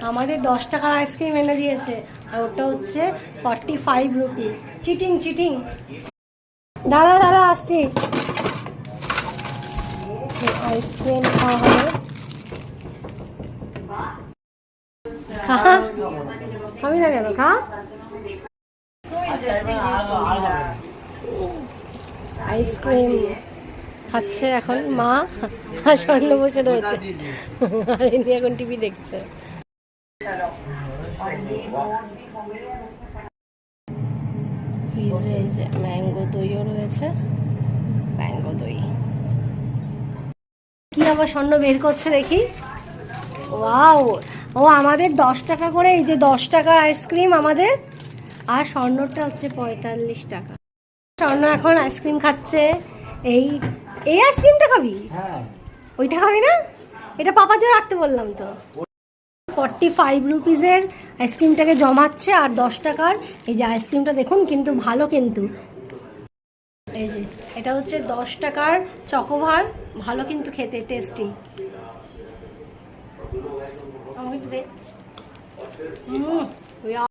আমাদের 10 টাকার আইসক্রিম এনে দিয়েছে আর ওটা হচ্ছে 45 রুপিস। Cheating cheating. দাঁড়া দাঁড়া আসছি। আইসক্রিম খাওয়া হবে। খা, খাবি না কেন? খা। আইসক্রিম খাচ্ছে এখন মা, স্বর্ণ বসে রয়েছে আর ইনি এখন টিভি দেখছে। ফ্রিজে এই যে ম্যাঙ্গো দইও রয়েছে, ম্যাঙ্গো দই। কি আবার স্বর্ণ বের করছে দেখি। ওয়াও, ও আমাদের 10 টাকা করে, এই যে 10 টাকার আইসক্রিম আমাদের, আর স্বর্ণটা হচ্ছে 45 টাকা। স্বর্ণ এখন আইসক্রিম খাচ্ছে। এই এই আইসক্রিমটা খাবি? ওইটা খাবি না? এটা পাপার জন্য রাখতে বললাম তো। 45 রুপিসের আইসক্রিমটাকে জমাচ্ছে আর 10 টাকার এই যে আইসক্রিমটা দেখুন, কিন্তু ভালো, কিন্তু এই যে এটা হচ্ছে 10 টাকার চকোবার, ভালো কিন্তু খেতে, টেস্টি। আমাকে দে।